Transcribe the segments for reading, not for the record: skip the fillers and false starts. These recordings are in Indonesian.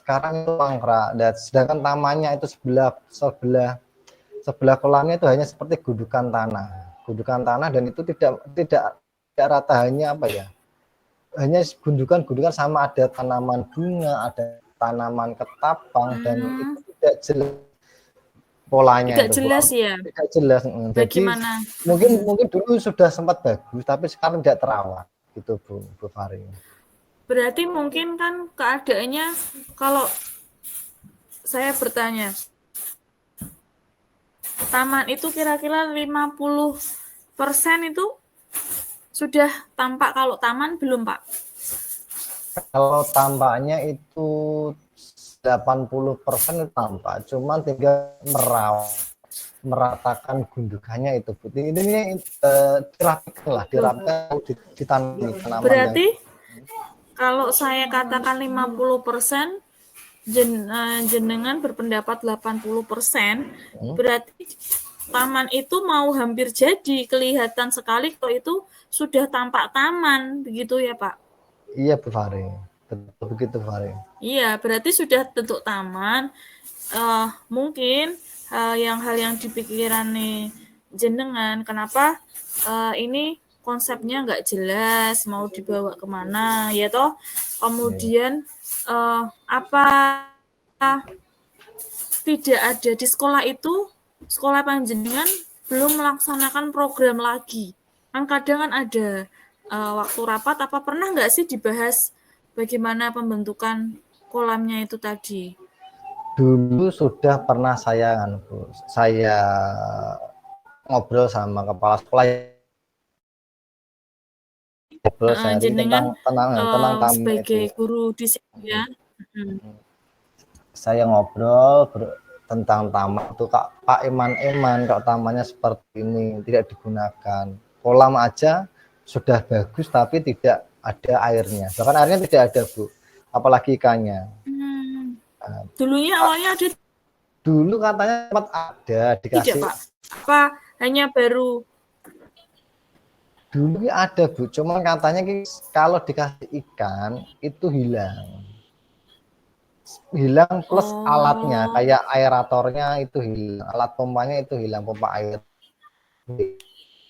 sekarang itu mangkrak. Dan sedangkan tamannya itu sebelah kolamnya itu hanya seperti gundukan tanah dan itu tidak rata, hanya apa ya? Hanya gundukan sama ada tanaman bunga, ada tanaman ketapang dan itu tidak jelas polanya Tidak itu jelas ya. tidak jelas. Jadi Bagaimana? mungkin dulu sudah sempat bagus tapi sekarang tidak terawat gitu Bu Fari. Berarti mungkin kan keadaannya, kalau saya bertanya, taman itu kira-kira 50% itu sudah tampak, kalau taman belum Pak? Kalau tampaknya itu 80% tampak, cuman tinggal meratakan gundukannya itu Bu. Ini dirapikan ditanami. Berarti kalau saya katakan 50%, jenengan berpendapat 80%, berarti taman itu mau hampir jadi, kelihatan sekali kalau itu sudah tampak taman, begitu ya Pak? Iya Bu Fari, betul begitu Bu Fari. Iya, berarti sudah bentuk taman. Mungkin hal yang dipikiran nih jenengan, kenapa ini konsepnya nggak jelas, mau dibawa kemana, ya toh? Kemudian apa tidak ada di sekolah itu, sekolah panjenengan belum melaksanakan program lagi. Kan kadang kan ada waktu rapat, apa pernah nggak sih dibahas bagaimana pembentukan kolamnya itu tadi? Dulu sudah pernah saya ngobrol sama kepala sekolah, jenengan tentang taman sebagai itu. guru di sini ya. Saya ngobrol tentang taman itu, Pak Eman, kalau tamannya seperti ini tidak digunakan, kolam aja sudah bagus tapi tidak ada airnya, bahkan airnya tidak ada Bu, apalagi ikannya. Dulunya awalnya ada, Dulu katanya sempat ada dikasih. tidak Pak? Apa hanya baru? Dulu ada Bu, cuman katanya kalau dikasih ikan itu hilang plus alatnya, kayak aeratornya itu hilang, alat pompanya itu hilang, pompa air.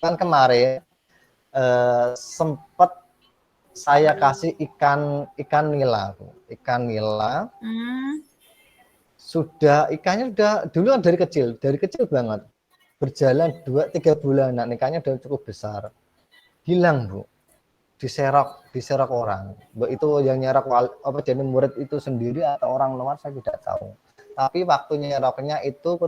Kan kemarin sempat saya kasih ikan nila ikannya sudah dulu kan dari kecil banget, berjalan 2-3 bulanan ikannya udah cukup besar, hilang Bu, diserok orang. Itu yang nyerok apa jadi murid itu sendiri atau orang luar saya tidak tahu, tapi waktu nyeroknya itu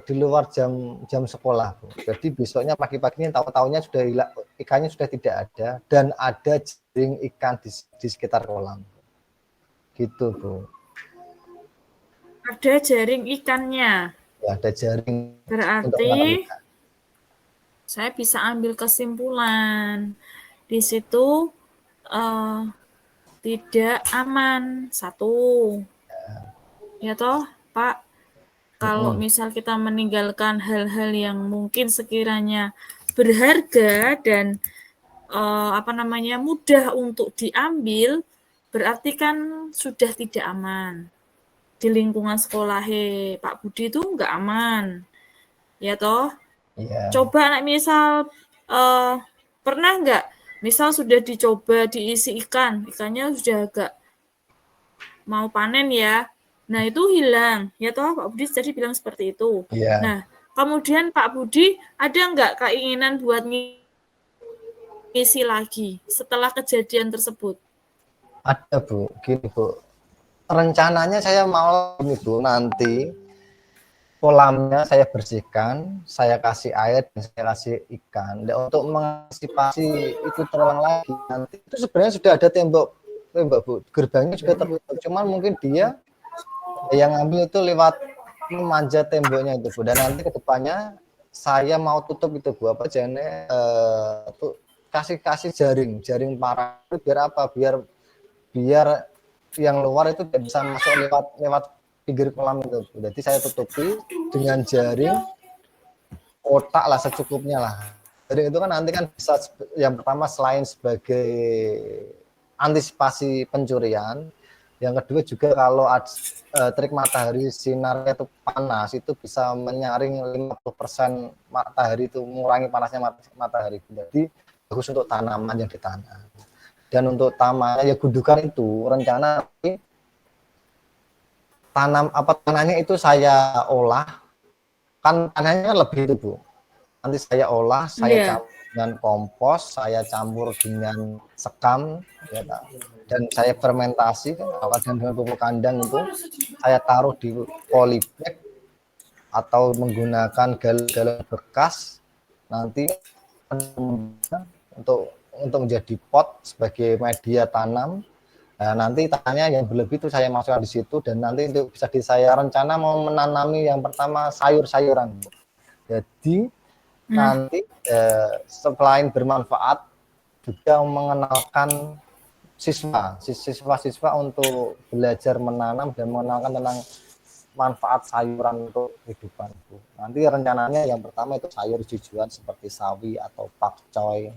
di luar jam sekolah Bu. Jadi besoknya pagi-paginya tahu-tahunya sudah hilang, ikannya sudah tidak ada dan ada jaring ikan di sekitar kolam gitu Bu. Ada jaring ikannya. Ya, ada jaring. Berarti saya bisa ambil kesimpulan di situ tidak aman, satu ya toh Pak. Kalau misal kita meninggalkan hal-hal yang mungkin sekiranya berharga dan mudah untuk diambil, berarti kan sudah tidak aman. Di lingkungan sekolah Pak Budi itu nggak aman, ya toh. Coba misal pernah nggak, misal sudah dicoba diisi ikannya sudah agak mau panen ya, nah itu hilang, ya toh Pak Budi tadi bilang seperti itu. Nah kemudian Pak Budi ada nggak keinginan buat ngisi lagi setelah kejadian tersebut? Ada Bu, gini Bu, rencananya saya mau Bu, nanti kolamnya saya bersihkan, saya kasih air dan saya kasih ikan. Dan untuk mengantisipasi itu terulang lagi, nanti itu sebenarnya sudah ada tembok Bu, gerbangnya juga tertutup, cuman mungkin dia yang ngambil itu lewat memanjat temboknya itu Bu. Dan nanti kedepannya saya mau tutup itu Bu, apa jane kasih jaring parang, biar apa, biar yang luar itu tidak bisa masuk lewat pinggir kolam itu. Jadi saya tutupi dengan jaring kotak lah, secukupnya lah. Jaring itu kan nanti kan bisa yang pertama selain sebagai antisipasi pencurian. Yang kedua juga kalau terik matahari sinarnya itu panas, itu bisa menyaring 50% matahari, itu mengurangi panasnya matahari. Jadi bagus untuk tanaman yang ditanam. Dan untuk tamannya ya gundukan itu rencana tanahnya itu saya olah, kan tanahnya lebih itu Bu. Nanti saya olah, saya campur dengan kompos, saya campur dengan sekam, ya, dan saya fermentasi dengan pupuk kandang itu saya taruh di polybag atau menggunakan galon bekas nanti untuk menjadi pot sebagai media tanam. Nah, nanti tanahnya yang berlebih itu saya masukkan di situ, dan nanti itu bisa saya rencana mau menanami yang pertama sayur-sayuran. Jadi nanti selain bermanfaat juga mengenalkan siswa-siswa untuk belajar menanam dan mengenalkan tentang manfaat sayuran untuk kehidupan. Nanti rencananya yang pertama itu sayur hijauan seperti sawi atau pakcoy,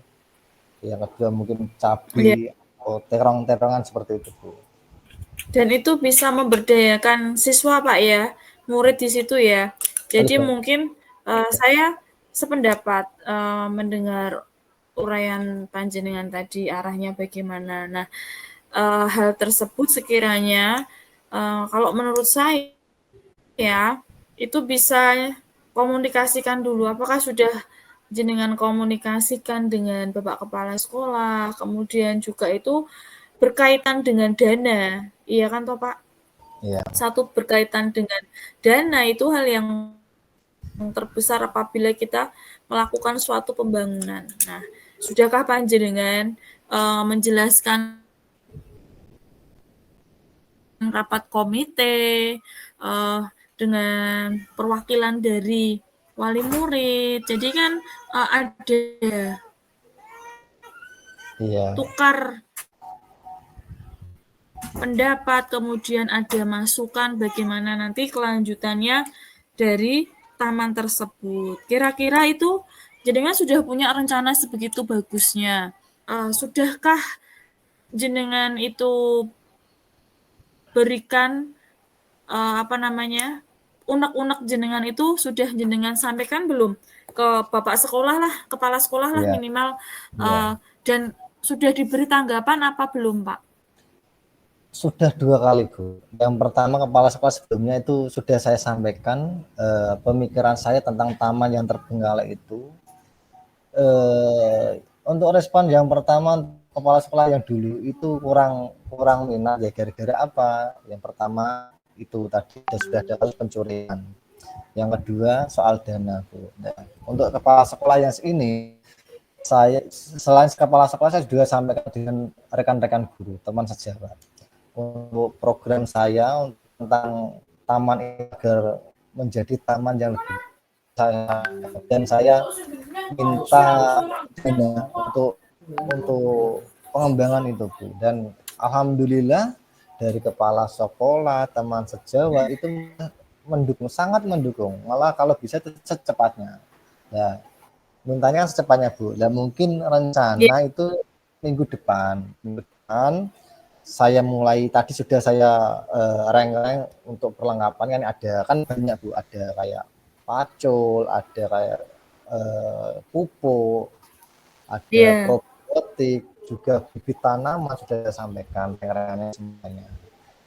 yang kedua mungkin cabai atau terong-terongan seperti itu Bu. Dan itu bisa memberdayakan siswa Pak ya, murid di situ ya. Jadi mungkin saya sependapat mendengar uraian panjenengan tadi arahnya bagaimana. Nah, hal tersebut sekiranya kalau menurut saya itu bisa komunikasikan dulu. Apakah sudah jenengan komunikasikan dengan Bapak Kepala Sekolah, kemudian juga itu berkaitan dengan dana, iya kan toh Pak? Iya. Satu berkaitan dengan dana itu hal yang terbesar apabila kita melakukan suatu pembangunan. Nah, sudahkah panjenengan menjelaskan rapat komite dengan perwakilan dari wali murid? Jadi kan ada tukar pendapat, kemudian ada masukan bagaimana nanti kelanjutannya dari taman tersebut. Kira-kira itu jenengan sudah punya rencana sebegitu bagusnya. Sudahkah jenengan itu berikan unek-unek jenengan itu sudah jenengan sampaikan belum ke Bapak sekolah lah, kepala sekolah lah minimal, dan sudah diberi tanggapan apa belum Pak? Sudah 2 kali Bu. Yang pertama kepala sekolah sebelumnya itu sudah saya sampaikan pemikiran saya tentang taman yang terbengkalai itu. Untuk respon yang pertama kepala sekolah yang dulu itu kurang minat ya, gara-gara apa? Yang pertama itu tadi sudah ada pencurian. Yang kedua soal dana Bu. Nah, untuk kepala sekolah yang ini saya selain kepala sekolah saya juga sampaikan dengan rekan-rekan guru, teman sejawat. Untuk program saya tentang taman ini agar menjadi taman yang lebih saya minta dana untuk pengembangan itu Bu, dan alhamdulillah dari kepala sekolah, teman sejawat itu sangat mendukung, malah kalau bisa secepatnya. Nah, mintanya secepatnya Bu. Dan mungkin rencana itu minggu depan saya mulai, tadi sudah saya reng-reng untuk perlengkapan, kan ada kan banyak Bu, ada kayak pacul, ada kayak pupuk, ada probiotik, juga bibit tanaman sudah saya sampaikan reng-rengnya semuanya.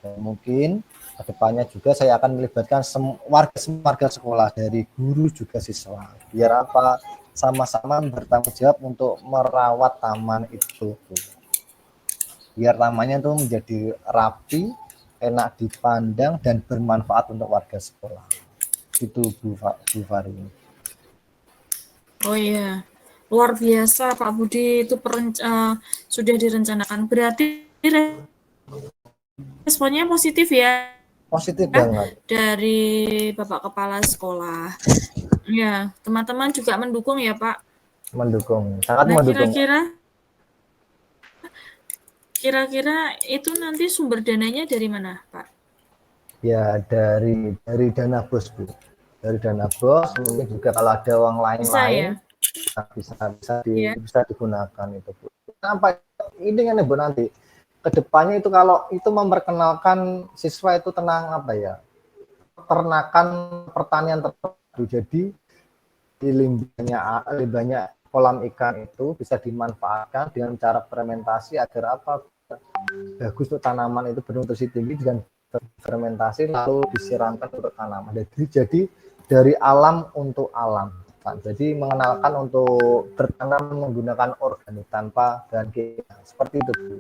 Dan mungkin kedepannya juga saya akan melibatkan warga sekolah, dari guru juga siswa, biar apa, sama-sama bertanggung jawab untuk merawat taman itu Bu. Biar tamannya itu menjadi rapi, enak dipandang, dan bermanfaat untuk warga sekolah. Itu Bu Fari. Oh iya, luar biasa Pak Budi, itu sudah direncanakan. Berarti responnya positif ya? Positif banget. Dari Bapak Kepala Sekolah. Ya, teman-teman juga mendukung ya Pak? Mendukung, sangat mendukung. Kira-kira itu nanti sumber dananya dari mana Pak? Ya dari dana BOS Bu. Dari dana BOS, mungkin juga kalau ada uang lain-lain bisa digunakan itu Bu. Kenapa ini kan Bu nanti kedepannya itu kalau itu memperkenalkan siswa itu tentang apa ya, peternakan pertanian terpadu. Jadi di limbahnya kolam ikan itu bisa dimanfaatkan dengan cara fermentasi agar apa, bagus untuk tanaman itu bernutrisi tinggi dengan fermentasi lalu disiramkan untuk tanaman. Jadi dari alam untuk alam. Jadi mengenalkan untuk bertanam menggunakan organik tanpa bahan kimia. Seperti itu, Bu.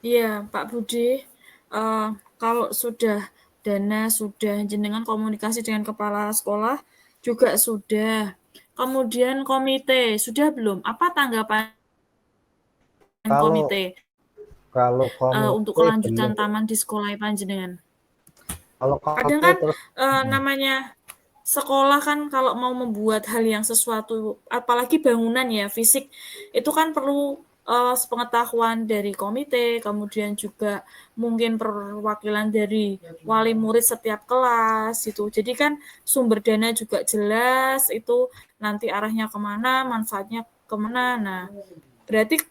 Iya, Pak Budi. Kalau sudah dana, sudah jenengan komunikasi dengan kepala sekolah juga sudah. Kemudian komite sudah belum? Apa tanggapan Kalau komite untuk komite kelanjutan belum. taman di sekolah panjenengan? Kalau Kadang komite kan terus namanya sekolah kan kalau mau membuat hal yang sesuatu, apalagi bangunan ya, fisik, itu kan perlu sepengetahuan dari komite, kemudian juga mungkin perwakilan dari wali murid setiap kelas gitu. Jadi kan sumber dana juga jelas, itu nanti arahnya kemana, manfaatnya kemana. Nah, berarti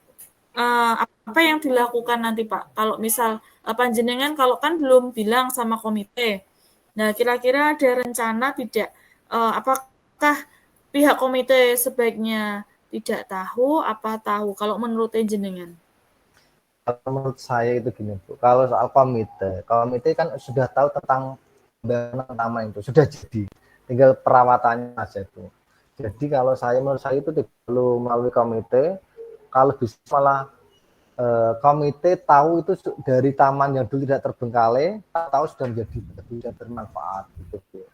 apa yang dilakukan nanti Pak? Kalau misal panjenengan kalau kan belum bilang sama komite. Nah, kira-kira ada rencana tidak apakah pihak komite sebaiknya tidak tahu apa tahu kalau menurut jenengan? menurut saya itu gini, Bu. Kalau soal komite kan sudah tahu tentang pembangunan taman itu, sudah jadi. Tinggal perawatannya saja itu. Jadi kalau menurut saya itu tidak perlu melalui komite. Kalau bisa malah komite tahu itu dari taman yang dulu tidak terbengkalai, tahu sudah menjadi sudah bermanfaat gitu, Bu.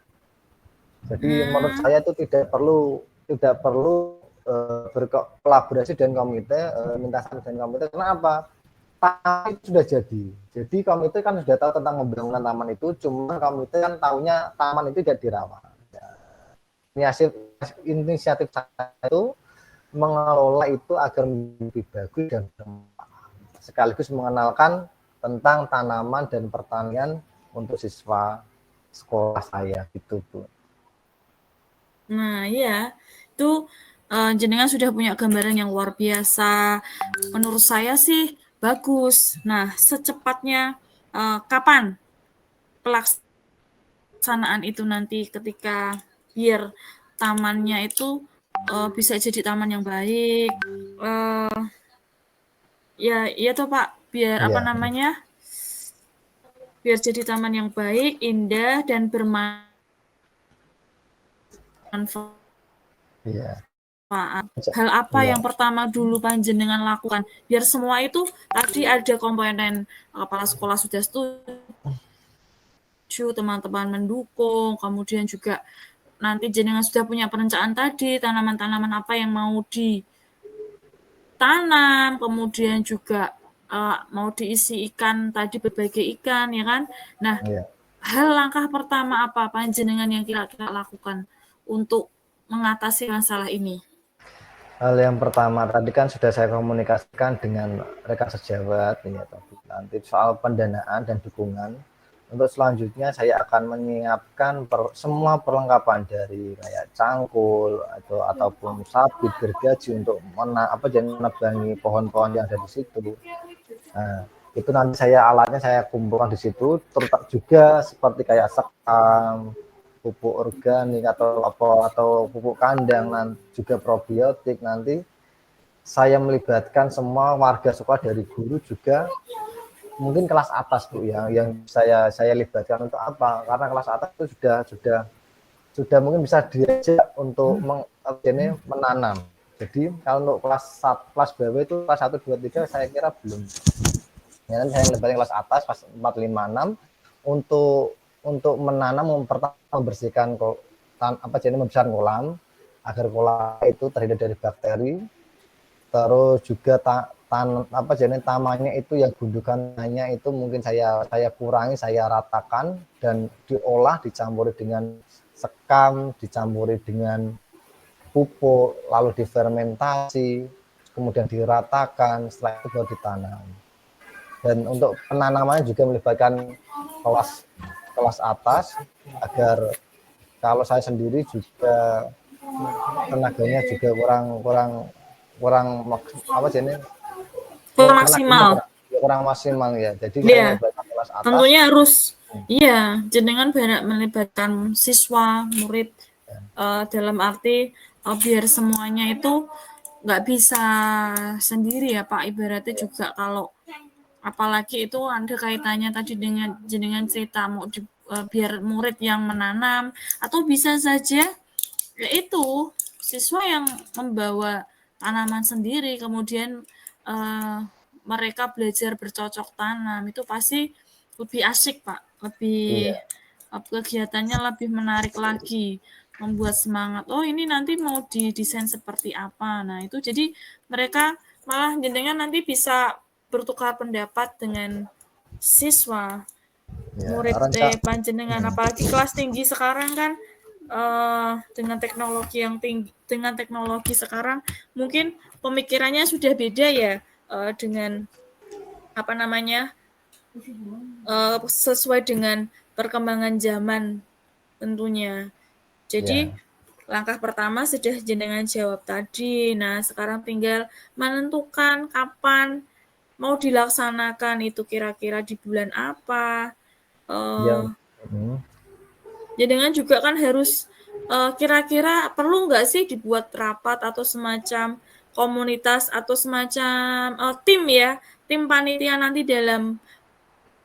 Jadi menurut saya itu tidak perlu berkolaborasi dengan komite, minta saran dengan komite. Kenapa? Taman itu sudah jadi. Jadi komite kan sudah tahu tentang pembangunan taman itu, cuma komite kan tahunya taman itu tidak dirawat. Inisiatif saya itu mengelola itu agar lebih bagus dan sekaligus mengenalkan tentang tanaman dan pertanian untuk siswa sekolah saya gitu, Bu. Nah, iya. Itu jenengan sudah punya gambaran yang luar biasa. Menurut saya sih bagus. Nah, secepatnya kapan pelaksanaan itu nanti ketika biar tamannya itu bisa jadi taman yang baik. Ya, iya toh Pak, biar apa Iya, namanya? Biar jadi taman yang baik, indah dan bermanfaat. iya, Hal apa iya, yang pertama dulu panjenengan lakukan? Biar semua itu tadi ada komponen kepala sekolah sudah setuju, teman-teman mendukung, kemudian juga nanti jenengan sudah punya perencanaan tadi, tanaman-tanaman apa yang mau ditanam, kemudian juga mau diisi ikan tadi berbagai ikan ya kan. Nah, iya. hal langkah pertama apa panjenengan yang kira-kira lakukan untuk mengatasi masalah ini? Hal yang pertama tadi kan sudah saya komunikasikan dengan rekan sejawat ini tadi. Nanti soal pendanaan dan dukungan. Untuk selanjutnya saya akan menyiapkan semua perlengkapan dari kayak cangkul ataupun sabit gergaji untuk menebangi pohon-pohon yang ada di situ. Nah, itu nanti alatnya saya kumpulkan di situ, terutama juga seperti kayak sekam, pupuk organik atau pupuk kandang, nanti juga probiotik. Nanti saya melibatkan semua warga sekolah dari guru juga, mungkin kelas atas, Bu, yang saya libatkan. Untuk apa? Karena kelas atas itu sudah mungkin bisa diajak untuk menanam. Jadi kalau untuk kelas bawah itu kelas 1, 2, 3 saya kira belum. Ya, nanti saya melibatkan kelas atas kelas 4, 5, 6 untuk menanam, membersihkan membesarkan kolam agar kolam itu terhindar dari bakteri. Terus juga tamannya itu yang gundukannya itu mungkin saya kurangi, saya ratakan dan diolah, dicampuri dengan sekam, dicampuri dengan pupuk, lalu difermentasi, kemudian diratakan, setelah itu baru ditanam. Dan untuk penanamannya juga melibatkan kelas atas agar kalau saya sendiri juga tenaganya juga kurang apa sih ini, kurang maksimal. Kurang maksimal ya. Jadi Iya. saya kelas atas. Tentunya harus iya, jenengan banyak melibatkan siswa, murid dalam arti biar semuanya itu nggak bisa sendiri ya Pak. Ibaratnya juga kalau apalagi itu ada kaitannya tadi dengan jenengan cerita mau biar murid yang menanam atau bisa saja yaitu siswa yang membawa tanaman sendiri kemudian mereka belajar bercocok tanam itu pasti lebih asik Pak, lebih kegiatannya lebih menarik lagi, membuat semangat. Oh ini nanti mau didesain seperti apa. Nah itu jadi mereka malah jenengan nanti bisa bertukar pendapat dengan siswa murid panjenengan apalagi kelas tinggi sekarang kan dengan teknologi yang tinggi, dengan teknologi sekarang mungkin pemikirannya sudah beda ya dengan apa namanya sesuai dengan perkembangan zaman tentunya. Jadi langkah pertama sudah jenengan jawab tadi. Nah sekarang tinggal menentukan kapan mau dilaksanakan itu kira-kira di bulan apa. Jenengan juga kan harus kira-kira perlu nggak sih dibuat rapat atau semacam komunitas atau semacam tim ya, tim panitia nanti dalam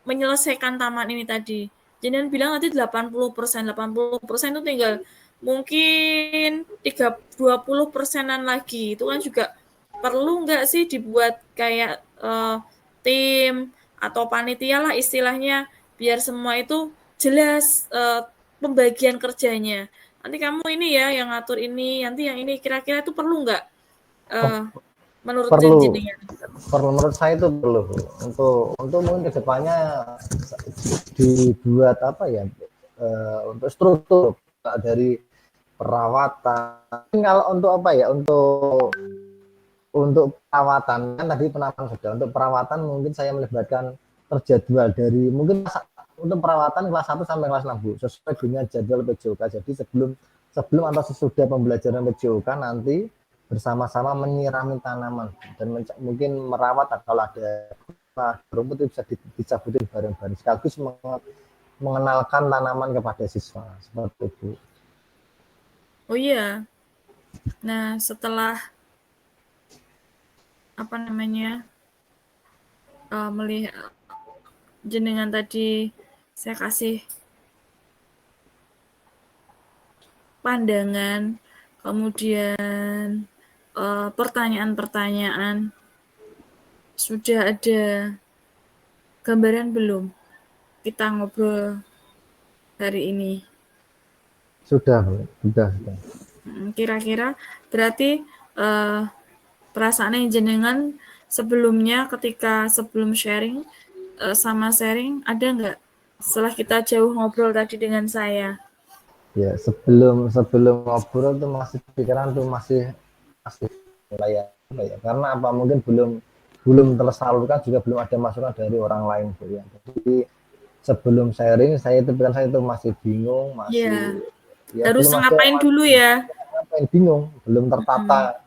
menyelesaikan taman ini tadi. Jenengan bilang nanti 80%, 80% itu tinggal mungkin 20%-an lagi. Itu kan juga perlu nggak sih dibuat kayak tim atau panitia lah istilahnya biar semua itu jelas pembagian kerjanya. Nanti kamu ini ya yang ngatur ini, nanti yang ini kira-kira itu perlu nggak? Menurut jenengan? Perlu, menurut saya itu perlu untuk mungkin kedepannya dibuat apa ya untuk struktur dari perawatan. Kalau untuk apa ya untuk perawatan kan tadi penampilan sudah, untuk perawatan mungkin saya melibatkan terjadwal dari mungkin untuk perawatan kelas 1 sampai kelas 6 Bu, sesuai dengan jadwal PJOK. Jadi sebelum atau sesudah pembelajaran PJOK nanti bersama-sama menyirami tanaman dan mungkin merawat kalau ada rumput itu bisa dicabutin bareng-bareng sekaligus mengenalkan tanaman kepada siswa seperti itu. Oh iya. Nah setelah apa namanya melihat jenengan tadi saya kasih pandangan kemudian pertanyaan-pertanyaan sudah ada gambaran belum kita ngobrol hari ini? Sudah. Kira-kira berarti perasaan jenengan sebelumnya ketika sebelum sharing sama sharing ada nggak setelah kita jauh ngobrol tadi dengan saya? Ya sebelum ngobrol tuh masih pikiran tuh masih ya karena apa mungkin belum tersalurkan juga belum ada masukan dari orang lain Bu ya. Jadi sebelum sharing saya itu masih bingung masih harus ngapain dulu ya? Bingung belum tertata.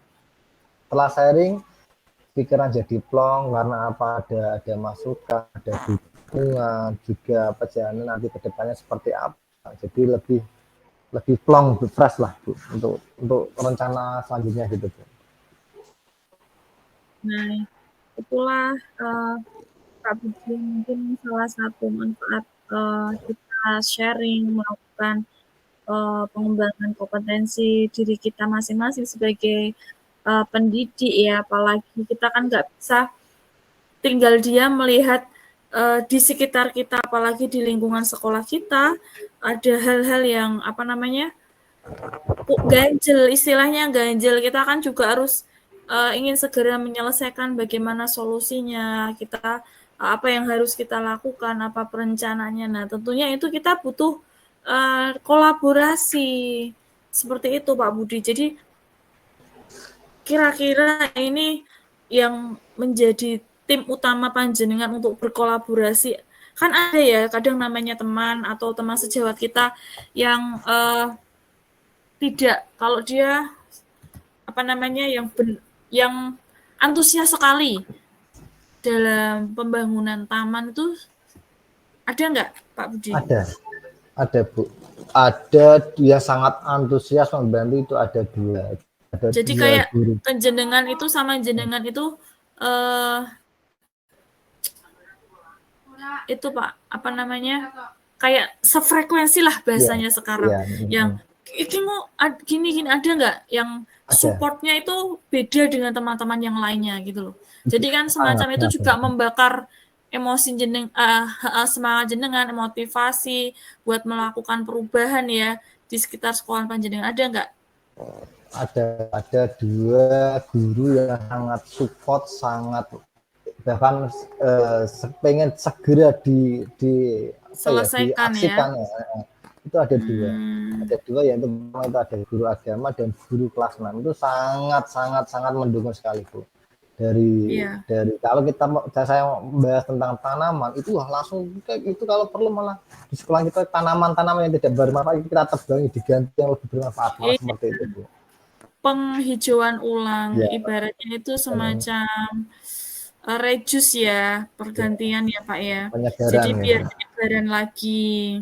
Setelah sharing pikiran jadi plong karena apa ada masukan ada dukungan juga perjalanan nanti ke depannya seperti apa. Jadi lebih plong, fresh lah Bu untuk rencana selanjutnya gitu Bu. Nah, itulah Kak Budi mungkin salah satu manfaat kita sharing melakukan pengembangan kompetensi diri kita masing-masing sebagai pendidik ya, apalagi kita kan nggak bisa tinggal diam melihat di sekitar kita, apalagi di lingkungan sekolah kita ada hal-hal yang apa namanya ganjel, istilahnya ganjel. Kita kan juga harus ingin segera menyelesaikan bagaimana solusinya, kita apa yang harus kita lakukan, apa perencanaannya. Nah, tentunya itu kita butuh kolaborasi seperti itu Pak Budi. Jadi kira-kira ini yang menjadi tim utama panjenengan untuk berkolaborasi. Kan ada ya kadang namanya teman atau teman sejawat kita yang tidak, kalau dia apa namanya yang yang antusias sekali dalam pembangunan taman itu ada nggak, Pak Budi? Ada Bu. Ada yang sangat antusias membantu itu ada 2. Ada Jadi 2 kayak guru. jenengan itu sama jenengan itu Pak, apa namanya? Kayak sefrekuensi lah bahasanya sekarang. Yang gini ada nggak yang supportnya itu beda dengan teman-teman yang lainnya gitu loh. Jadi kan semacam itu juga membakar emosi semangat jenengan, motivasi buat melakukan perubahan ya di sekitar sekolah panjenengan, ada nggak? Ada 2 guru yang sangat support, sangat bahkan pengen segera Selesaikan diaksikan ya. Itu ada 2. Ada 2 yaitu itu ada guru agama dan guru kelas 6. Itu sangat mendukung sekali Bu. Dari kalau saya membahas tentang tanaman itu langsung itu kalau perlu malah di sekolah kita tanaman-tanaman yang tidak bermanfaat kita tebangi diganti yang lebih bermanfaat malah seperti itu Bu. Penghijauan ulang ibaratnya itu semacam rejus ya, pergantian ya Pak ya. Jadi biar penyebaran lagi.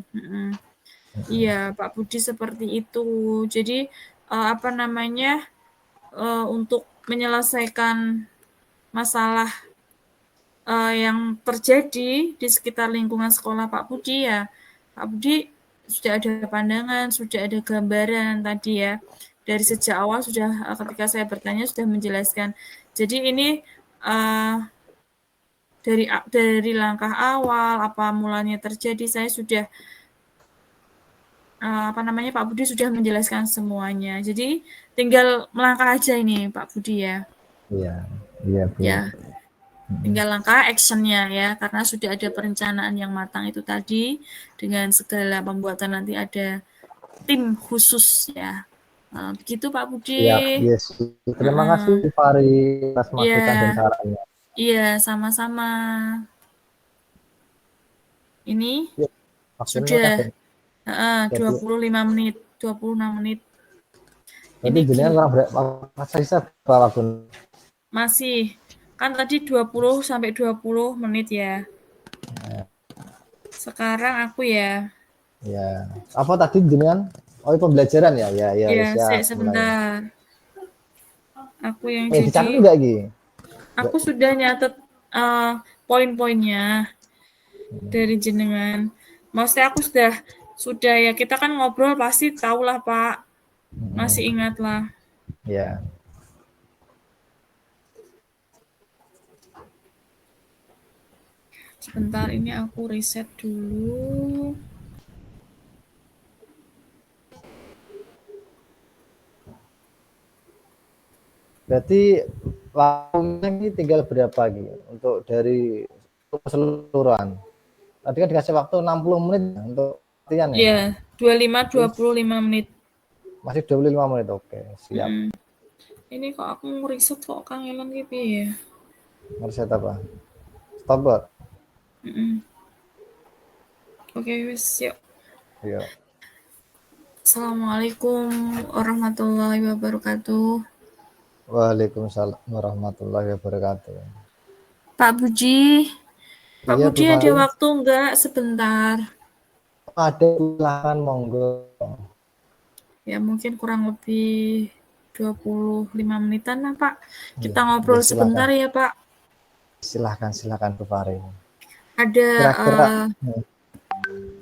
Iya Pak Budi seperti itu. Jadi apa namanya untuk menyelesaikan masalah yang terjadi di sekitar lingkungan sekolah Pak Budi ya, Pak Budi sudah ada pandangan, sudah ada gambaran tadi ya. Dari sejak awal sudah ketika saya bertanya sudah menjelaskan. Jadi ini dari langkah awal apa mulanya terjadi saya sudah Pak Budi sudah menjelaskan semuanya. Jadi tinggal melangkah aja ini Pak Budi ya. Iya Bu. Ya. Tinggal langkah actionnya ya, karena sudah ada perencanaan yang matang itu tadi dengan segala pembuatan nanti ada tim khusus ya. Begitu Pak Budi. Yes. Terima kasih Fari atas masukan dan sarannya. Iya, sama-sama. Ini sudah 25 menit, 26 menit. Jadi jenengan kurang berapa sisa berapa pun? Masih. Kan tadi 20 sampai 20 menit ya. Sekarang aku ya. Ya. Apa tadi jenengan? Oh, pembelajaran ya? Iya, sebentar. Aku yang jadi. Dicatat enggak Gi? Aku sudah nyatet poin-poinnya dari jenengan. Maksudnya aku sudah ya, kita kan ngobrol pasti tahulah Pak. Masih ingat lah. Ya. Sebentar, ini aku riset dulu. Berarti waktunya ini tinggal berapa Gi? Untuk dari keseluruhan. Tadi kan dikasih waktu 60 menit untuk latihan ya? Iya, 25 menit. Masih 25 menit, oke. Siap. Ini kok aku ngeriset kok kangelan gitu ya. Ngeriset apa? Stopwatch. Oke, wes, yuk. Iya. Assalamualaikum warahmatullahi wabarakatuh. Waalaikumsalam warahmatullahi wabarakatuh. Pak Budi, Pak Iya, Budi ada waktu enggak sebentar? Ada, silakan monggo. Ya mungkin kurang lebih 25 menitan lah Pak. Kita ngobrol sebentar ya Pak. Silahkan Bu Fari. Ada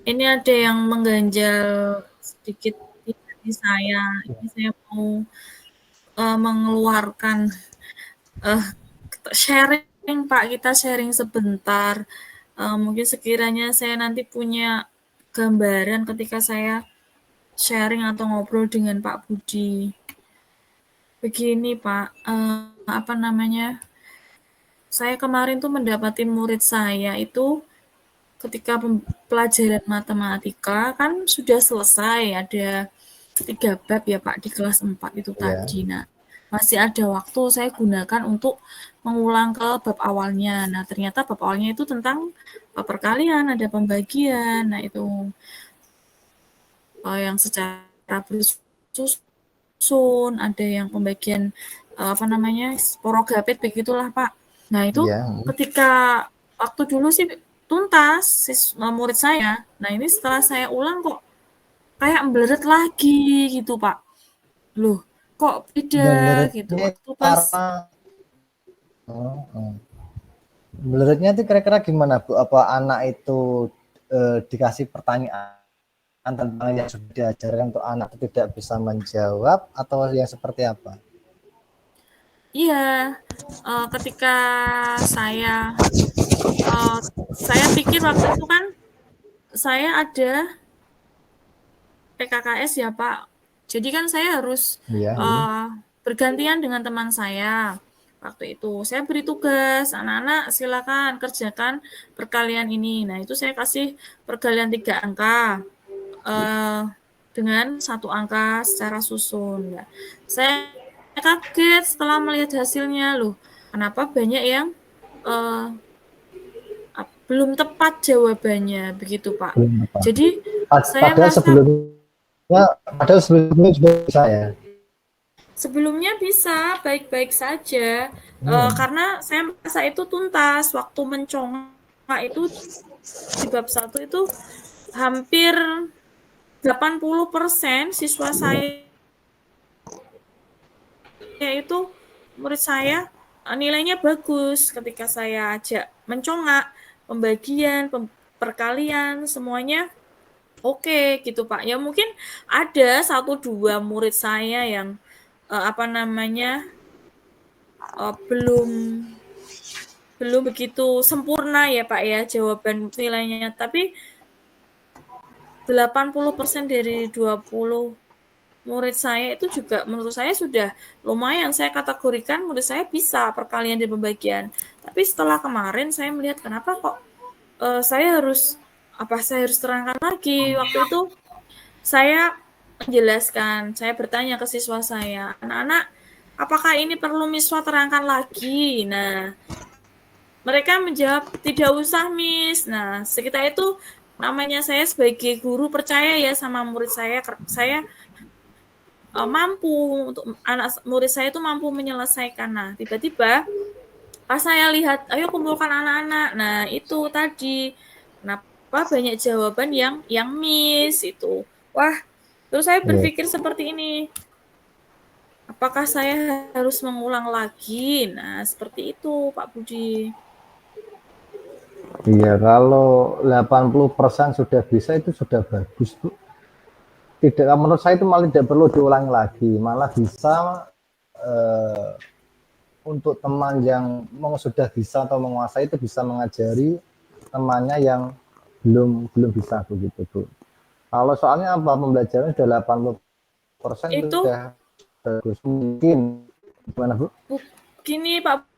ini ada yang mengganjal sedikit di saya. Ini saya mau mengeluarkan sharing Pak. Kita sharing sebentar. Mungkin sekiranya saya nanti punya gambaran ketika saya sharing atau ngobrol dengan Pak Budi. Begini Pak, apa namanya? Saya kemarin tuh mendapati murid saya itu ketika pelajaran matematika kan sudah selesai, ada 3 bab ya Pak di kelas 4 itu tadi. Nah, masih ada waktu saya gunakan untuk mengulang ke bab awalnya. Nah, ternyata bab awalnya itu tentang perkalian, ada pembagian. Nah, itu yang secara bersusun, ada yang pembagian Sporogapit begitulah Pak. Nah itu Iya. ketika waktu dulu sih tuntas murid saya. Nah ini setelah saya ulang kok kayak bleret lagi gitu Pak. Loh kok beda gitu Bleretnya waktu pas. karena bleretnya itu kira-kira gimana Bu? Apa anak itu dikasih pertanyaan tentang yang sudah diajarkan untuk anak itu tidak bisa menjawab atau yang seperti apa? Iya, ketika saya saya pikir waktu itu kan saya ada PKKS ya Pak. Jadi kan saya harus Iya. bergantian dengan teman saya. Waktu itu saya beri tugas, anak-anak silakan kerjakan perkalian ini. Nah itu saya kasih perkalian 3 angka dengan 1 angka secara susun. Ya. Saya kaget setelah melihat hasilnya loh. Kenapa banyak yang belum tepat jawabannya begitu Pak. Jadi saya Padahal merasa sebelumnya juga bisa ya. sebelumnya bisa baik-baik saja karena saya merasa itu tuntas waktu mencongak itu di bab 1 itu hampir 80% siswa saya itu murid saya nilainya bagus ketika saya ajak mencongak, pembagian, perkalian, semuanya oke gitu Pak. Ya mungkin ada 1-2 murid saya yang belum begitu sempurna ya Pak ya jawaban nilainya. Tapi 80% dari 20 murid saya itu juga menurut saya sudah lumayan. Saya kategorikan murid saya bisa perkalian dan pembagian. Tapi setelah kemarin saya melihat kenapa kok saya harus terangkan lagi. Waktu itu saya menjelaskan, saya bertanya ke siswa saya, anak-anak, apakah ini perlu miswa terangkan lagi? Nah, mereka menjawab, tidak usah Miss. Nah, sekitar itu namanya saya sebagai guru percaya ya sama murid saya mampu untuk anak murid saya itu mampu menyelesaikan. Nah, tiba-tiba pas saya lihat, ayo kumpulkan anak-anak. Nah, itu tadi kenapa banyak jawaban yang miss itu. Wah, terus saya berpikir seperti ini. Apakah saya harus mengulang lagi? Nah, seperti itu, Pak Budi. Iya, kalau 80% sudah bisa itu sudah bagus, Bu. Tidak, menurut saya itu malah tidak perlu diulangi lagi, malah bisa untuk teman yang sudah bisa atau menguasai itu bisa mengajari temannya yang belum bisa begitu Bu. Kalau soalnya apa pembelajaran sudah 80% itu sudah bagus mungkin gimana Bu? Gini Pak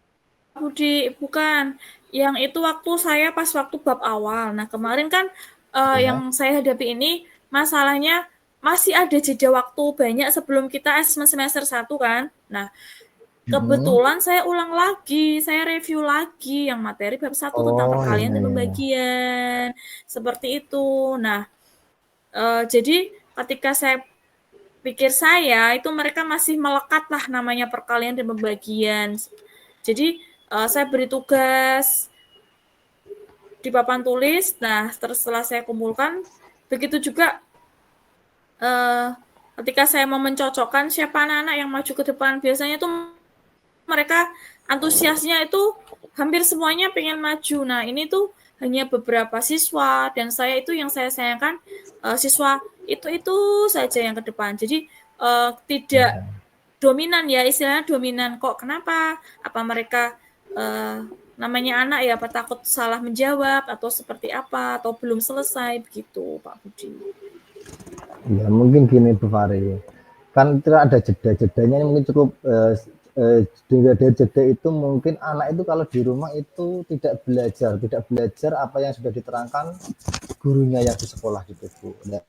Budi, bukan yang itu waktu saya pas waktu bab awal. Nah kemarin kan yang saya hadapi ini masalahnya masih ada jeda waktu banyak sebelum kita semester 1 kan. Nah kebetulan saya ulang lagi, saya review lagi yang materi bab 1 tentang perkalian dan pembagian. Seperti itu. Nah, jadi ketika saya pikir saya itu mereka masih melekat lah namanya perkalian dan pembagian. Jadi saya beri tugas di papan tulis. Nah, setelah saya kumpulkan, begitu juga ketika saya mau mencocokkan siapa anak-anak yang maju ke depan, biasanya itu mereka antusiasnya itu hampir semuanya pengen maju. Nah, ini tuh hanya beberapa siswa dan saya itu yang saya sayangkan siswa itu saja yang ke depan. Jadi tidak dominan ya, istilahnya dominan kok. Kenapa? Apa mereka namanya anak ya, apa takut salah menjawab atau seperti apa atau belum selesai begitu, Pak Budi. Ya mungkin gini Bu Fari, kan tidak ada jeda-jedanya mungkin cukup dari jeda itu mungkin anak itu kalau di rumah itu tidak belajar apa yang sudah diterangkan gurunya yang di sekolah gitu Bu. Nah,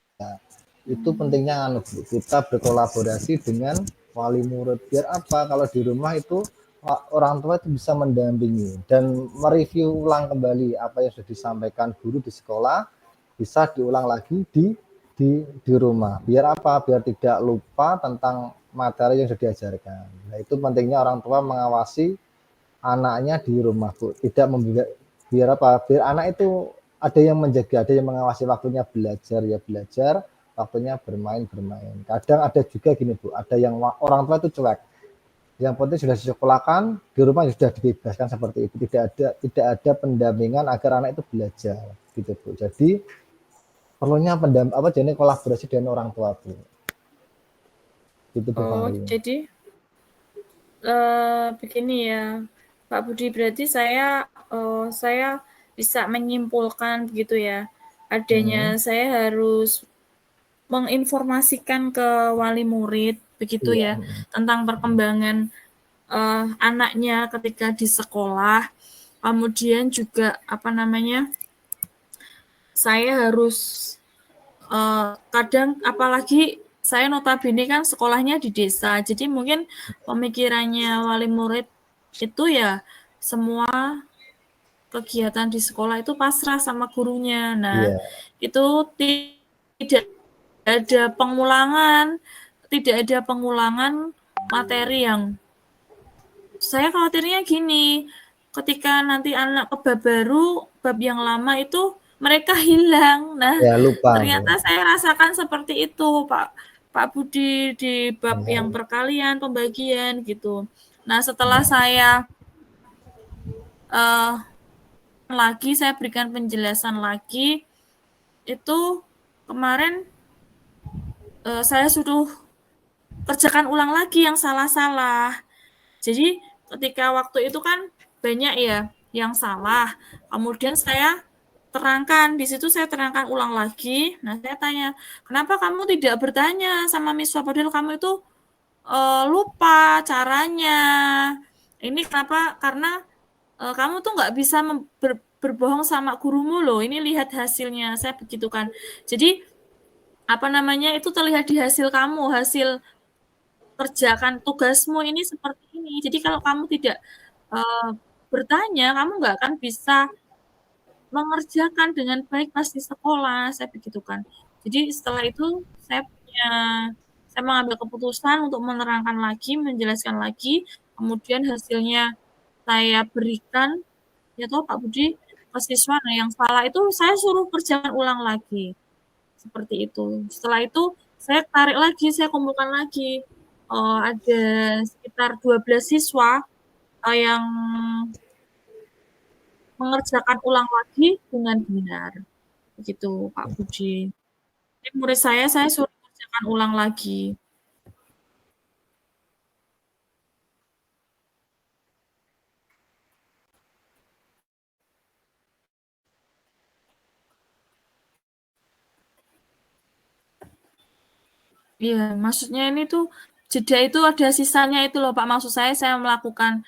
itu pentingnya Bu, kita berkolaborasi dengan wali murid biar apa kalau di rumah itu orang tua itu bisa mendampingi dan mereview ulang kembali apa yang sudah disampaikan guru di sekolah bisa diulang lagi di rumah. Biar apa? Biar tidak lupa tentang materi yang sudah diajarkan. Nah, itu pentingnya orang tua mengawasi anaknya di rumah, Bu. Tidak biar apa? Biar anak itu ada yang menjaga, ada yang mengawasi waktunya belajar ya belajar, waktunya bermain. Kadang ada juga gini, Bu, ada yang orang tua itu cuek. Yang penting sudah disekolahkan, di rumah sudah dibebaskan seperti itu. Tidak ada pendampingan agar anak itu belajar, gitu, Bu. Jadi perlunya jadi kolaborasi dengan orang tua, Bu. Gitu, Bu Fahri. Jadi begini ya, Pak Budi, berarti saya bisa menyimpulkan begitu ya, adanya saya harus menginformasikan ke wali murid begitu ya, tentang perkembangan anaknya ketika di sekolah. Kemudian juga saya harus kadang apalagi saya notabene kan sekolahnya di desa, jadi mungkin pemikirannya wali murid itu ya semua kegiatan di sekolah itu pasrah sama gurunya. Nah, itu tidak ada pengulangan materi yang saya khawatirnya gini, ketika nanti anak ke bab baru, bab yang lama itu mereka hilang. Nah, lupa, ternyata saya rasakan seperti itu, Pak Budi, di bab yang perkalian, pembagian gitu. Nah, setelah saya saya berikan penjelasan lagi, itu kemarin saya suruh kerjakan ulang lagi yang salah-salah. Jadi ketika waktu itu kan banyak ya yang salah. Kemudian saya terangkan, di situ saya terangkan ulang lagi. Nah, saya tanya, kenapa kamu tidak bertanya sama Miss padahal kamu itu lupa caranya. Ini kenapa? Karena kamu tuh nggak bisa berbohong sama gurumu loh. Ini lihat hasilnya, saya begitu kan. Jadi itu terlihat di hasil kamu, hasil kerjakan tugasmu ini seperti ini. Jadi kalau kamu tidak bertanya, kamu nggak akan bisa mengerjakan dengan baik pas di sekolah, saya begitu kan. Jadi setelah itu saya mengambil keputusan untuk menerangkan lagi, menjelaskan lagi, kemudian hasilnya saya berikan, ya toh Pak Budi, ke siswa. Nah, yang salah itu saya suruh kerjakan ulang lagi. Seperti itu. Setelah itu saya tarik lagi, saya kumpulkan lagi. Ada sekitar 12 siswa yang mengerjakan ulang lagi dengan benar. Begitu, Pak Budi. Jadi murid saya suruh kerjakan ulang lagi. Iya, maksudnya ini tuh jeda itu ada sisanya itu loh Pak. Maksud saya melakukan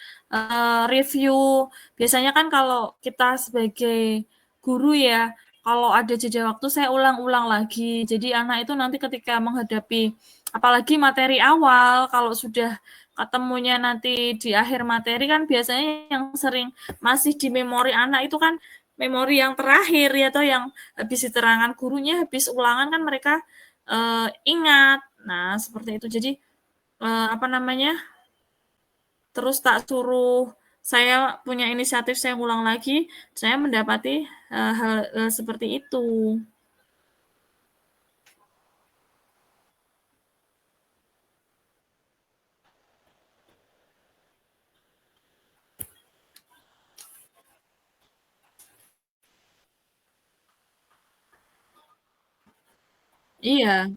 review. Biasanya kan kalau kita sebagai guru ya, kalau ada jeda waktu saya ulang-ulang lagi. Jadi anak itu nanti ketika menghadapi apalagi materi awal, kalau sudah ketemunya nanti di akhir materi kan biasanya yang sering masih di memori anak itu kan memori yang terakhir ya atau yang habis diterangkan gurunya, habis ulangan kan mereka ingat. Nah, seperti itu. Jadi terus tak suruh saya punya inisiatif, saya ulang lagi, saya mendapati hal seperti itu. Iya.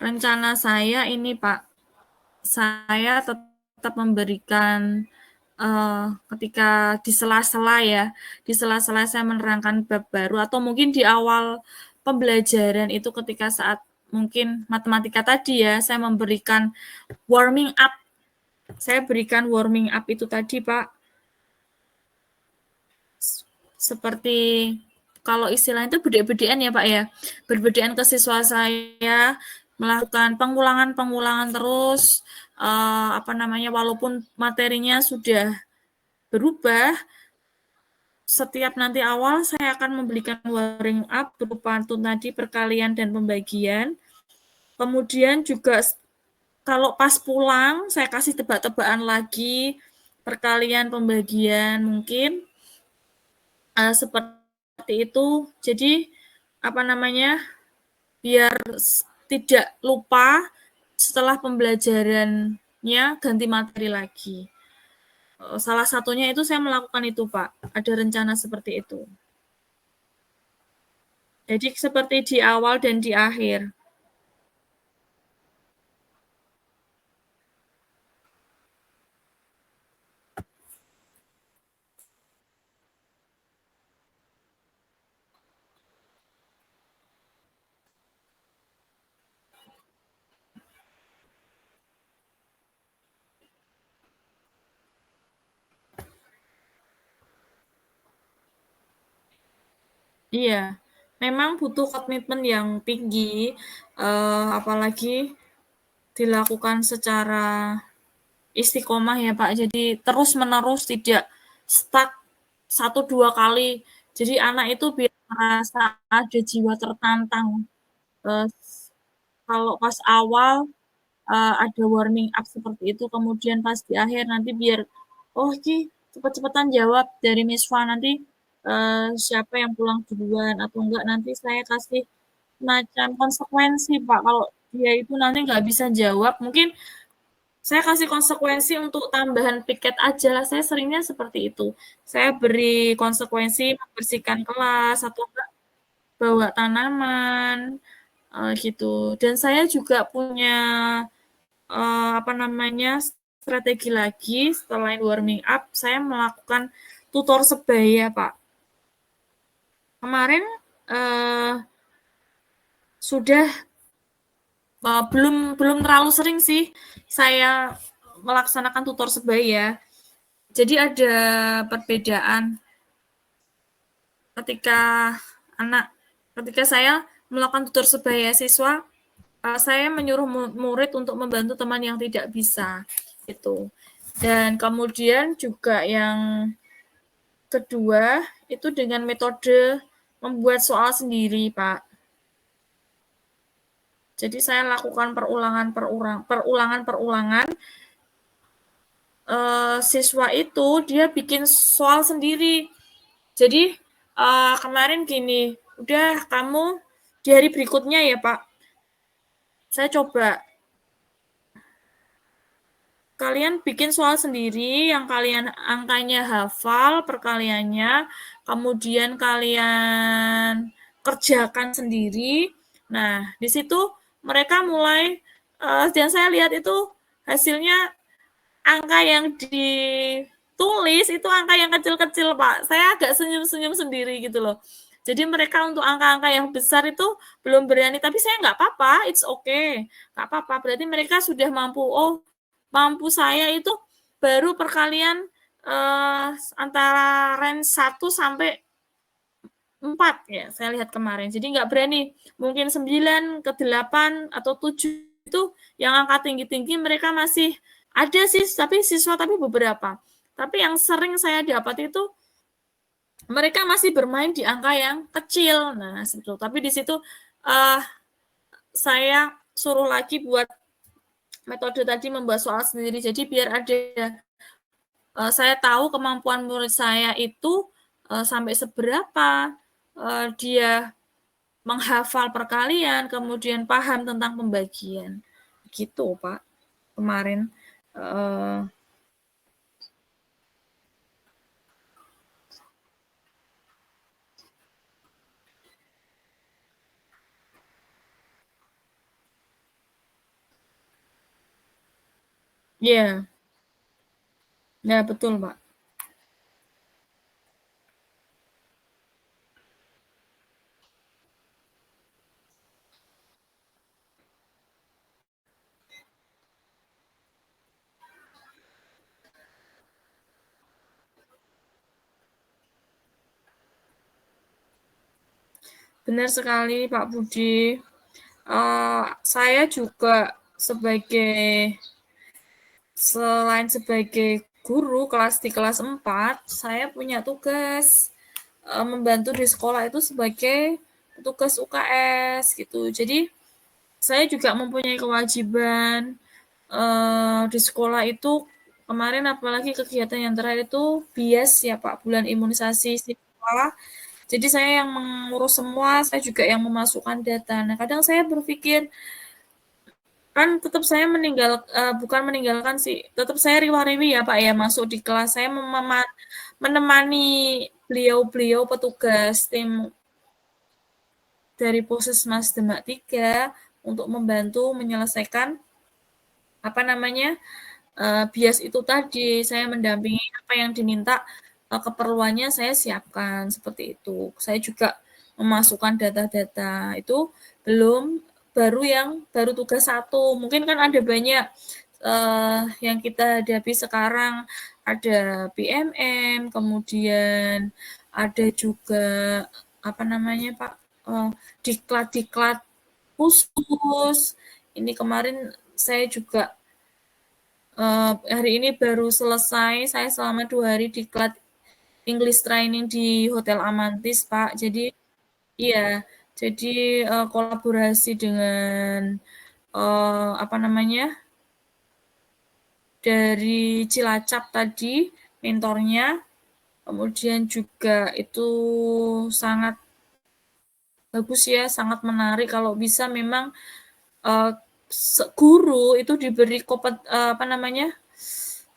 Rencana saya ini Pak, saya tetap memberikan ketika di sela-sela ya, di sela-sela saya menerangkan bab baru atau mungkin di awal pembelajaran itu ketika saat mungkin matematika tadi ya, saya memberikan warming up. Saya berikan warming up itu tadi Pak. Seperti kalau istilahnya itu bedek-bedekan ya Pak ya, berbedaan ke siswa saya, melakukan pengulangan terus, walaupun materinya sudah berubah, setiap nanti awal saya akan memberikan warming up berupa tadi perkalian dan pembagian. Kemudian juga kalau pas pulang saya kasih tebak-tebakan lagi, perkalian pembagian mungkin seperti itu. Jadi apa namanya? Biar tidak lupa setelah pembelajarannya ganti materi lagi. Salah satunya itu saya melakukan itu, Pak. Ada rencana seperti itu. Jadi seperti di awal dan di akhir. Iya, memang butuh komitmen yang tinggi, apalagi dilakukan secara istiqomah ya Pak. Jadi terus-menerus tidak stuck 1-2 kali. Jadi anak itu biar merasa ada jiwa tertantang. Kalau pas awal ada warming up seperti itu, kemudian pas di akhir nanti biar oh ki cepet-cepetan jawab dari Miss Fa nanti siapa yang pulang duluan atau enggak nanti saya kasih macam konsekuensi Pak kalau dia itu nanti nggak bisa jawab mungkin saya kasih konsekuensi untuk tambahan piket aja lah saya seringnya seperti itu saya beri konsekuensi membersihkan kelas atau enggak bawa tanaman gitu dan saya juga punya apa namanya strategi lagi selain warming up saya melakukan tutor sebaya Pak kemarin sudah belum terlalu sering sih saya melaksanakan tutor sebaya jadi ada perbedaan ketika saya melakukan tutor sebaya siswa saya menyuruh murid untuk membantu teman yang tidak bisa itu. Dan kemudian juga yang kedua itu dengan metode membuat soal sendiri, Pak. Jadi saya lakukan perulangan. Siswa itu dia bikin soal sendiri. Jadi kemarin gini, udah kamu di hari berikutnya ya Pak, saya coba kalian bikin soal sendiri yang kalian angkanya hafal perkaliannya, kemudian kalian kerjakan sendiri. Nah, di situ mereka mulai dan saya lihat itu hasilnya angka yang ditulis itu angka yang kecil-kecil, Pak. Saya agak senyum-senyum sendiri gitu loh. Jadi mereka untuk angka-angka yang besar itu belum berani, tapi saya nggak apa-apa, it's okay. Nggak apa-apa, berarti mereka sudah mampu. Oh, mampu saya itu baru perkalian antara range 1 sampai 4 ya, saya lihat kemarin. Jadi nggak berani. Mungkin 9 ke 8 atau 7 itu yang angka tinggi-tinggi mereka masih ada sih, tapi beberapa. Tapi yang sering saya dapat itu mereka masih bermain di angka yang kecil. Nah, itu. Tapi di situ saya suruh lagi buat metode tadi membuat soal sendiri. Jadi biar ada saya tahu kemampuan murid saya itu sampai seberapa dia menghafal perkalian, kemudian paham tentang pembagian. Gitu, Pak. Kemarin Iya. Ya, betul, Pak. Benar sekali, Pak Budi. Saya juga selain sebagai guru di kelas 4, saya punya tugas membantu di sekolah itu sebagai petugas UKS gitu. Jadi saya juga mempunyai kewajiban di sekolah itu kemarin apalagi kegiatan yang terakhir itu BIAS ya Pak, bulan imunisasi siswa. Jadi saya yang mengurus semua, saya juga yang memasukkan data. Nah, kadang saya berpikir kan tetap saya bukan meninggalkan sih, tetap saya riwa-riwi ya Pak ya masuk di kelas. Saya menemani beliau-beliau petugas tim dari Puskesmas Demak 3 untuk membantu menyelesaikan apa namanya bias itu tadi. Saya mendampingi apa yang diminta keperluannya saya siapkan seperti itu. Saya juga memasukkan data-data itu baru tugas 1. Mungkin kan ada banyak yang kita hadapi sekarang, ada PMM, kemudian ada juga apa namanya Pak diklat-diklat khusus. Ini kemarin saya juga hari ini baru selesai, saya selama 2 hari diklat English training di Hotel Amantis, Pak. Jadi iya, jadi kolaborasi dengan apa namanya dari Cilacap tadi mentornya, kemudian juga itu sangat bagus ya, sangat menarik kalau bisa memang guru itu diberi apa namanya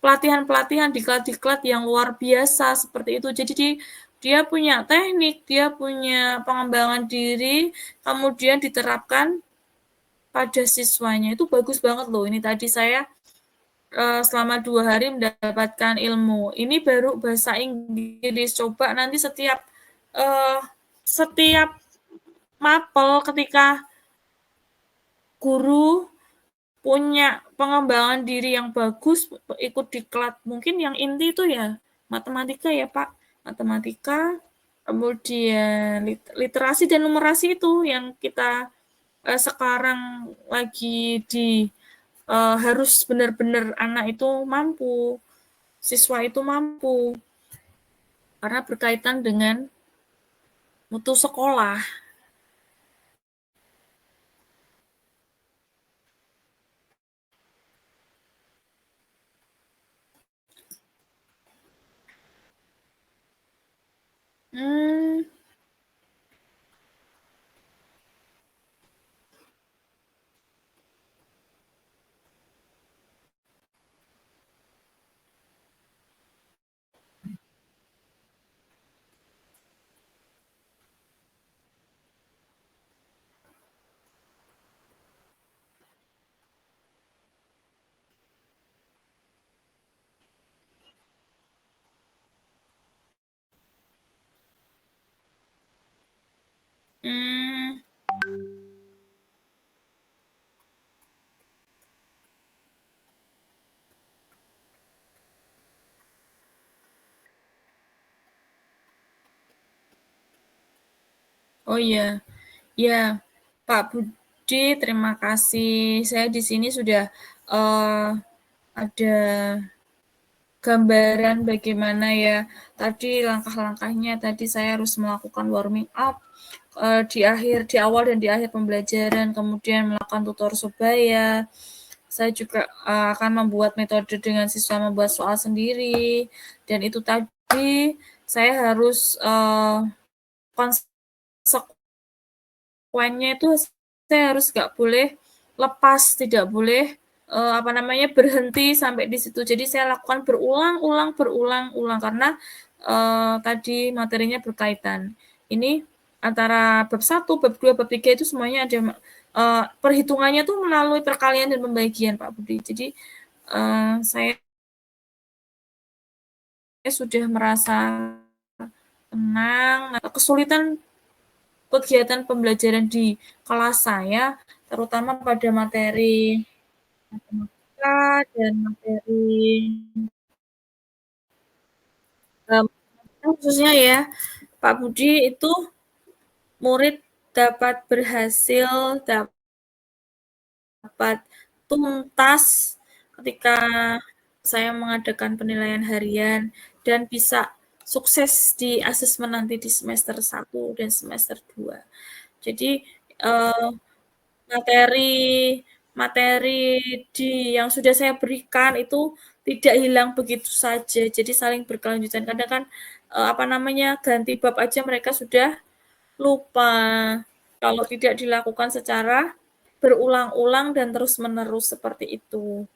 pelatihan-pelatihan diklat-diklat yang luar biasa seperti itu. Jadi dia punya teknik, dia punya pengembangan diri, kemudian diterapkan pada siswanya. Itu bagus banget loh. Ini tadi saya selama 2 hari mendapatkan ilmu. Ini baru bahasa Inggris. Coba nanti setiap mapel ketika guru punya pengembangan diri yang bagus, ikut diklat. Mungkin yang inti itu ya matematika ya Pak. Matematika, kemudian literasi dan numerasi itu yang kita sekarang lagi harus benar-benar anak itu mampu, siswa itu mampu. Karena berkaitan dengan mutu sekolah. Hmm, hmm, oh iya, ya Pak Budi, terima kasih. Saya di sini sudah ada gambaran bagaimana ya tadi langkah-langkahnya. Tadi saya harus melakukan warming up di awal dan di akhir pembelajaran, kemudian melakukan tutor sebaya. Saya juga akan membuat metode dengan siswa membuat soal sendiri, dan itu tadi saya harus konsekuennya itu saya harus nggak boleh lepas, tidak boleh apa namanya berhenti sampai di situ. Jadi saya lakukan berulang-ulang karena tadi materinya berkaitan. Ini antara bab 1, bab 2, bab 3 itu semuanya ada perhitungannya tuh melalui perkalian dan pembagian Pak Budi. Jadi saya sudah merasa tenang. Kesulitan kegiatan pembelajaran di kelas saya, terutama pada materi matematika dan materi khususnya ya, Pak Budi itu murid dapat berhasil, dapat tuntas ketika saya mengadakan penilaian harian dan bisa sukses di asesmen nanti di semester 1 dan semester 2. Jadi materi yang sudah saya berikan itu tidak hilang begitu saja. Jadi saling berkelanjutan. Kadang kan ganti bab aja mereka sudah lupa. Kalau tidak dilakukan secara berulang-ulang dan terus-menerus seperti itu.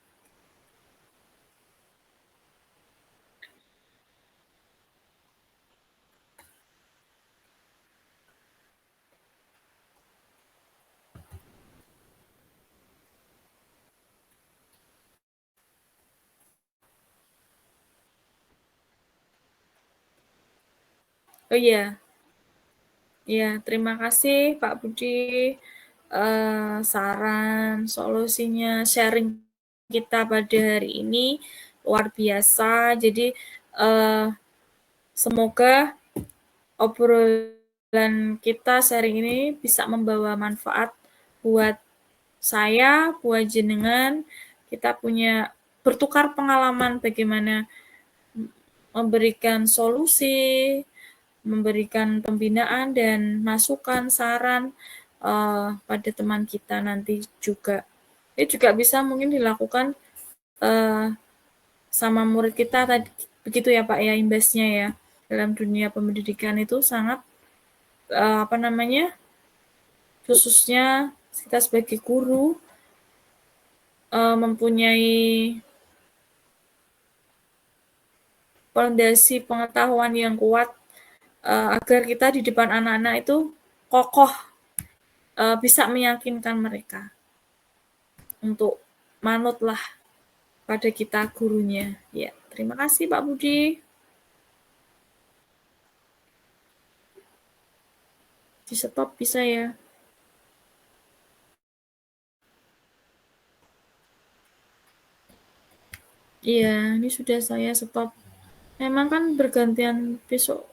Oh iya, ya terima kasih Pak Budi, saran, solusinya, sharing kita pada hari ini luar biasa. Jadi semoga obrolan kita sharing ini bisa membawa manfaat buat saya, buat jenengan. Kita punya bertukar pengalaman bagaimana memberikan solusi, memberikan pembinaan dan masukan, saran pada teman kita nanti juga. Ini juga bisa mungkin dilakukan sama murid kita tadi, begitu ya Pak ya, imbasnya ya. Dalam dunia pendidikan itu sangat khususnya kita sebagai guru mempunyai fondasi pengetahuan yang kuat agar kita di depan anak-anak itu kokoh, bisa meyakinkan mereka untuk manutlah pada kita gurunya. Ya, terima kasih Pak Budi. Di stop bisa ya. Iya, ini sudah saya stop. Memang kan bergantian besok